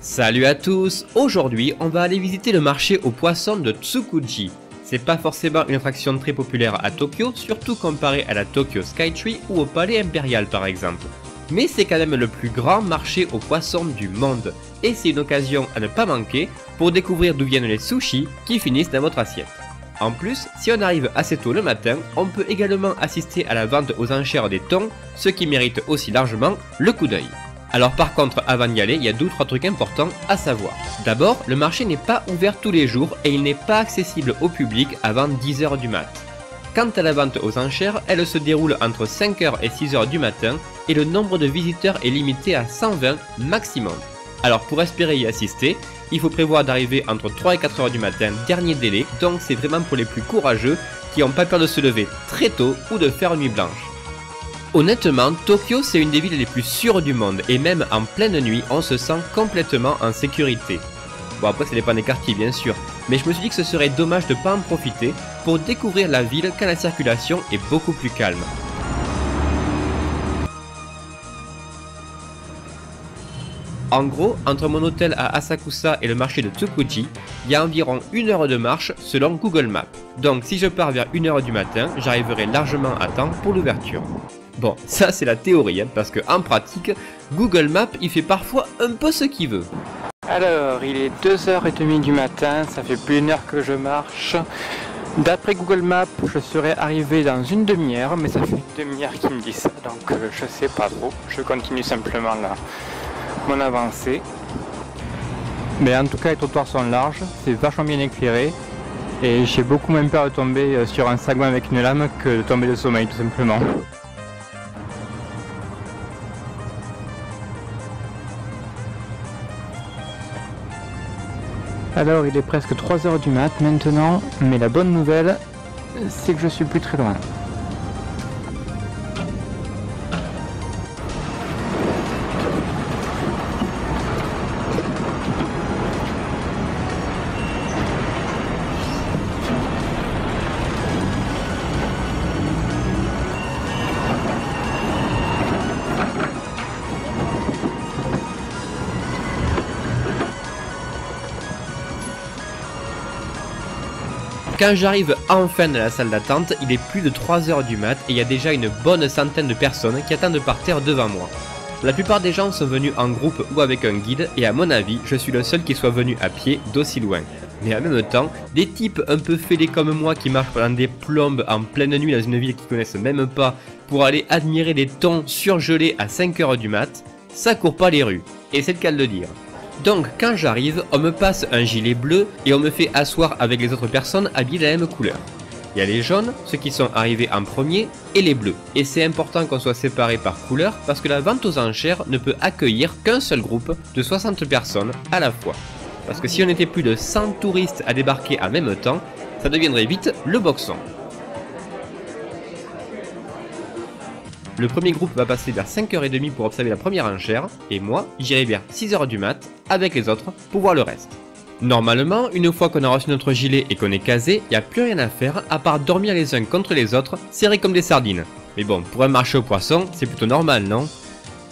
Salut à tous, aujourd'hui on va aller visiter le marché aux poissons de Tsukuji. C'est pas forcément une attraction très populaire à Tokyo, surtout comparé à la Tokyo Skytree ou au Palais Impérial par exemple. Mais c'est quand même le plus grand marché aux poissons du monde, et c'est une occasion à ne pas manquer pour découvrir d'où viennent les sushis qui finissent dans votre assiette. En plus, si on arrive assez tôt le matin, on peut également assister à la vente aux enchères des thons, ce qui mérite aussi largement le coup d'œil. Alors par contre, avant d'y aller, il y a 2 ou 3 trucs importants à savoir. D'abord, le marché n'est pas ouvert tous les jours et il n'est pas accessible au public avant 10 h du mat. Quant à la vente aux enchères, elle se déroule entre 5 h et 6 h du matin et le nombre de visiteurs est limité à 120 maximum. Alors pour espérer y assister, il faut prévoir d'arriver entre 3 et 4 h du matin, dernier délai, donc c'est vraiment pour les plus courageux qui n'ont pas peur de se lever très tôt ou de faire nuit blanche. Honnêtement, Tokyo c'est une des villes les plus sûres du monde et même en pleine nuit on se sent complètement en sécurité. Bon après ça dépend des quartiers bien sûr, mais je me suis dit que ce serait dommage de ne pas en profiter pour découvrir la ville quand la circulation est beaucoup plus calme. En gros, entre mon hôtel à Asakusa et le marché de Tsukuji, il y a environ 1 heure de marche selon Google Maps. Donc si je pars vers 1 h du matin, j'arriverai largement à temps pour l'ouverture. Bon, ça c'est la théorie, parce qu'en pratique, Google Maps il fait parfois un peu ce qu'il veut. Alors, il est 2 h 30 du matin, ça fait plus d'1 heure que je marche. D'après Google Maps, je serais arrivé dans une demi-heure, mais ça fait une demi-heure qu'il me dit ça, donc je sais pas trop. Je continue simplement là mon avancée. Mais en tout cas, les trottoirs sont larges, c'est vachement bien éclairé. Et j'ai beaucoup moins peur de tomber sur un sagouin avec une lame que de tomber de sommeil, tout simplement. Alors il est presque 3 h du mat maintenant, mais la bonne nouvelle, c'est que je suis plus très loin. Quand j'arrive enfin dans la salle d'attente, il est plus de 3 h du mat et il y a déjà une bonne centaine de personnes qui attendent par terre devant moi. La plupart des gens sont venus en groupe ou avec un guide et à mon avis, je suis le seul qui soit venu à pied d'aussi loin. Mais en même temps, des types un peu fêlés comme moi qui marchent pendant des plombes en pleine nuit dans une ville qu'ils connaissent même pas pour aller admirer des thons surgelés à 5 h du mat, ça court pas les rues, et c'est le cas de le dire. Donc quand j'arrive, on me passe un gilet bleu et on me fait asseoir avec les autres personnes habillées de la même couleur. Il y a les jaunes, ceux qui sont arrivés en premier, et les bleus. Et c'est important qu'on soit séparés par couleur parce que la vente aux enchères ne peut accueillir qu'un seul groupe de 60 personnes à la fois. Parce que si on était plus de 100 touristes à débarquer en même temps, ça deviendrait vite le boxon. Le premier groupe va passer vers 5 h 30 pour observer la première enchère, et moi, j'irai vers 6 h du mat, avec les autres, pour voir le reste. Normalement, une fois qu'on a reçu notre gilet et qu'on est casé, il n'y a plus rien à faire à part dormir les uns contre les autres, serrés comme des sardines. Mais bon, pour un marché aux poissons, c'est plutôt normal, non?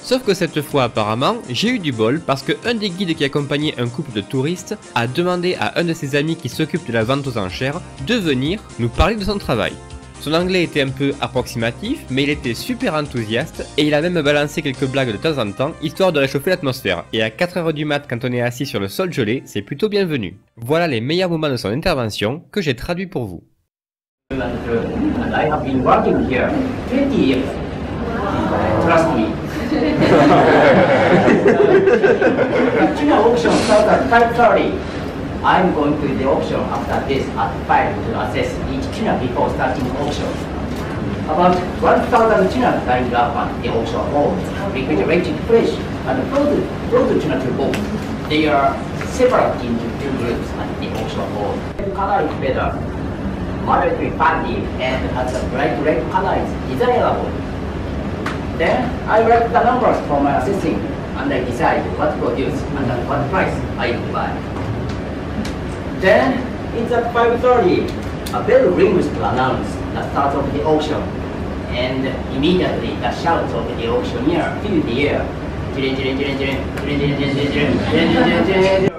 Sauf que cette fois apparemment, j'ai eu du bol parce qu'un des guides qui accompagnait un couple de touristes a demandé à un de ses amis qui s'occupe de la vente aux enchères de venir nous parler de son travail. Son anglais était un peu approximatif, mais il était super enthousiaste et il a même balancé quelques blagues de temps en temps, histoire de réchauffer l'atmosphère. Et à 4 h du mat, quand on est assis sur le sol gelé, c'est plutôt bienvenu. Voilà les meilleurs moments de son intervention que j'ai traduit pour vous. And I have been working here 20 years. Trust me. The tuna auction starts at 5:30. I'm going to the auction after this at 5 to assess each tuna before starting auction. About 1,000 tuna lined up at the auction hall, refrigerated fresh and frozen tuna to go. They are separated into 2 groups at the auction hall. The color is better, moderately fatty, and has a bright red color is desirable. Then I write the numbers for my assessing and I decide what to produce and at what price I will buy. Then it's at 5:30. A bell rings to announce the start of the auction, and immediately the shouts of the auctioneer fill the air. You're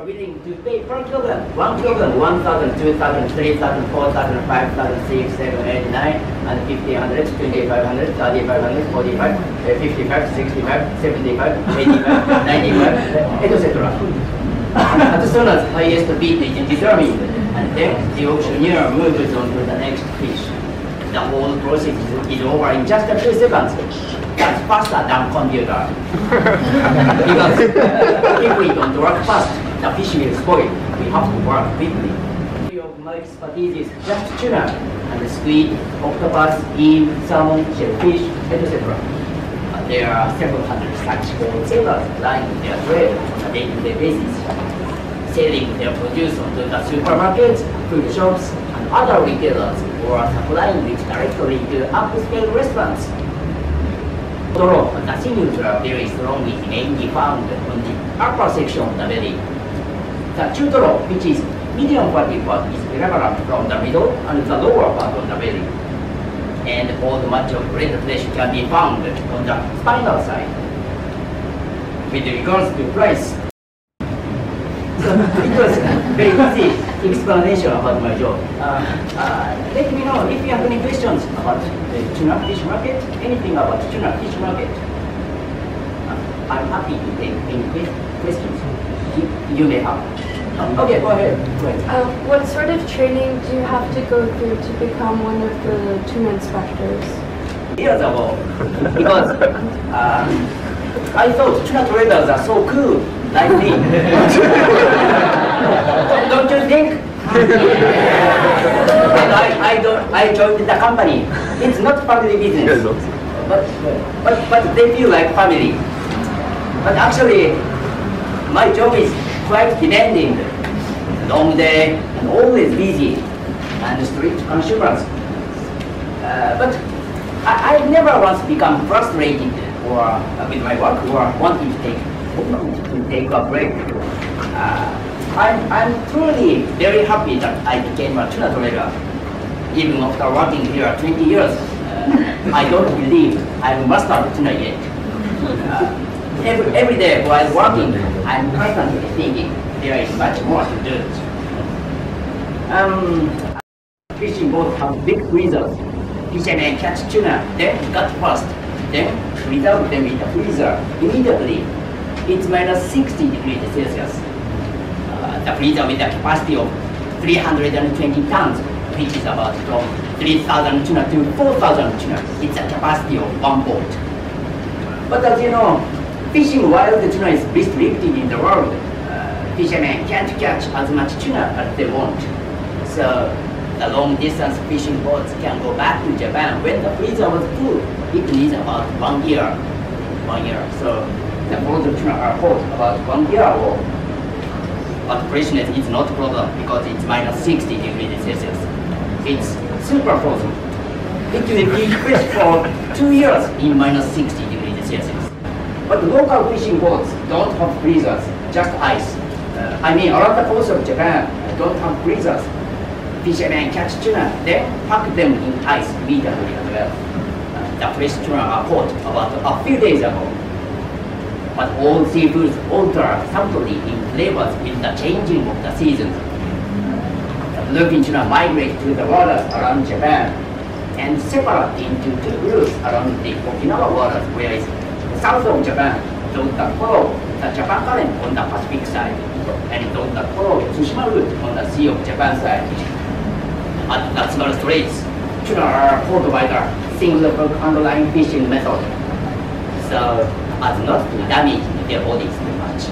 willing to pay per kilogram, 1 kilogram, 1,000, 2,000, 3,000, 4,000, 5,000, 6, 7, 8, 9, and 1,500, 2,500, 3,500, 45, 55, 65, 75, 85, 95, etc. As soon as highest bid is determined, and then the auctioneer moves on to the next fish. The whole process is over in just a few seconds. That's faster than computer. Because if we don't work fast, the fish will spoil. We have to work quickly. My expertise is just tuna, and squid, octopus, eel, salmon, shellfish, etc. There are several hundred such wholesalers lying their trade on a day-to-day basis, selling their produce onto the supermarkets, food shops, and other retailers who are supplying it directly to upscale restaurants. Although the signature very strongly mainly found on the upper section of the belly. The chutoro, which is medium fatty part, is irregular from the middle and the lower part of the belly. And all much of red flesh can be found on the spinal side. With regards to price, so it was very easy explanation about my job. Let me know if you have any questions about the tuna fish market, anything about tuna fish market. I'm happy to take any questions you may have. Okay, go ahead. What sort of training do you have to go through to become one of the tuna inspectors? Years ago, because I thought tuna traders are so cool, like me. Don't you think? And I joined the company. It's not family business, but they feel like family. But actually, my job is quite demanding, long day and always busy, and strict consumers. But I never once become frustrated or with my work or wanting to take a break. I'm truly very happy that I became a tuna trader. Even after working here 20 years, I don't believe I've mastered tuna yet. Every day while working, I'm constantly thinking there is much more to do. Fishing boats have big freezers. Fishermen catch tuna, then gut first, then preserve them in the freezer immediately. It's minus 60 degrees Celsius. The freezer with a capacity of 320 tons, which is about from 3,000 tuna to 4,000 tuna. It's a capacity of one boat. But as you know, fishing wild tuna is restricted in the world. Fishermen can't catch as much tuna as they want. So the long distance fishing boats can go back to Japan when the freezer was full. It needs about 1 year. So the frozen tuna are hot about 1 year ago. But freshness is not a problem because it's minus 60 degrees Celsius. It's super frozen. It will be fresh for 2 years in minus 60 degrees Celsius. But local fishing boats don't have freezers, just ice. Around the coast of Japan don't have freezers. Fishermen catch tuna, then pack them in ice immediately as well. The fresh tuna are caught about a few days ago. But all seafoods alter subtly in flavors with the changing of the seasons. The bluefin tuna migrate to the waters around Japan and separate into two groups around the Okinawa waters, whereas south of Japan, those that follow the Japan current on the Pacific side, and those that follow Tsushima route on the Sea of Japan side. At the small straits, tuna are caught by the single hook underlying fishing method, so as not to damage their bodies too much.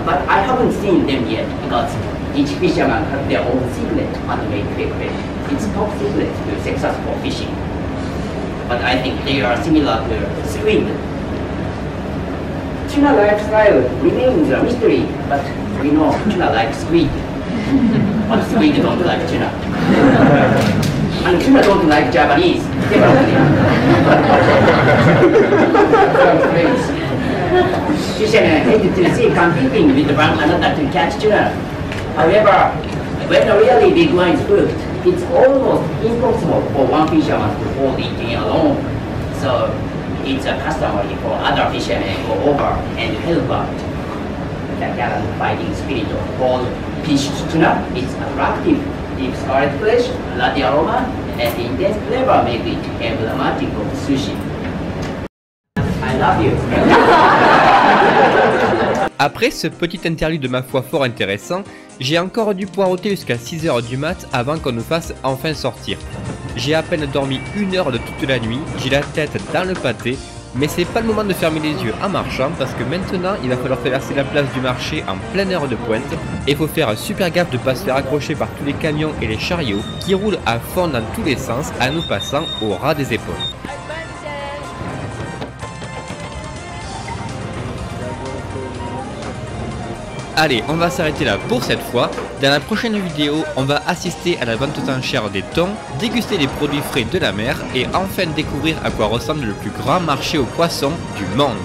But I haven't seen them yet because each fisherman has their own secret and make big fish. It's top secret to successful fishing. But I think they are similar to squid. Tuna lifestyle remains a mystery, but we know tuna like squid. But squid don't like tuna. And tuna don't like Japanese, definitely. Fishermen hate to see competing with one another to catch tuna. However, when a really big one is hooked, it's almost impossible for one fisherman to hold it in alone. So it's a customary for other fishermen to go over and help out. The gallant fighting spirit of both fish tuna is attractive. Deep scarlet flesh, nutty aroma, and intense flavor make it emblematic of sushi. I love you. Après ce petit interlude de ma foi fort intéressant, j'ai encore dû poireauter jusqu'à 6 h du mat avant qu'on nous fasse enfin sortir. J'ai à peine dormi 1 heure de toute la nuit, j'ai la tête dans le pâté, mais c'est pas le moment de fermer les yeux en marchant parce que maintenant il va falloir traverser la place du marché en pleine heure de pointe et il faut faire super gaffe de pas se faire accrocher par tous les camions et les chariots qui roulent à fond dans tous les sens en nous passant au ras des épaules. Allez, on va s'arrêter là pour cette fois. Dans la prochaine vidéo, on va assister à la vente aux enchères des thons, déguster les produits frais de la mer et enfin découvrir à quoi ressemble le plus grand marché aux poissons du monde.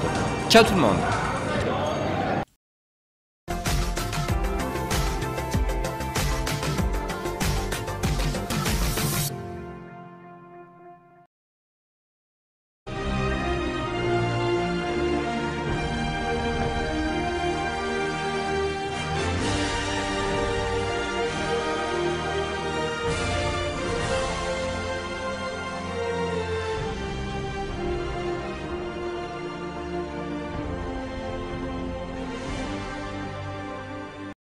Ciao tout le monde!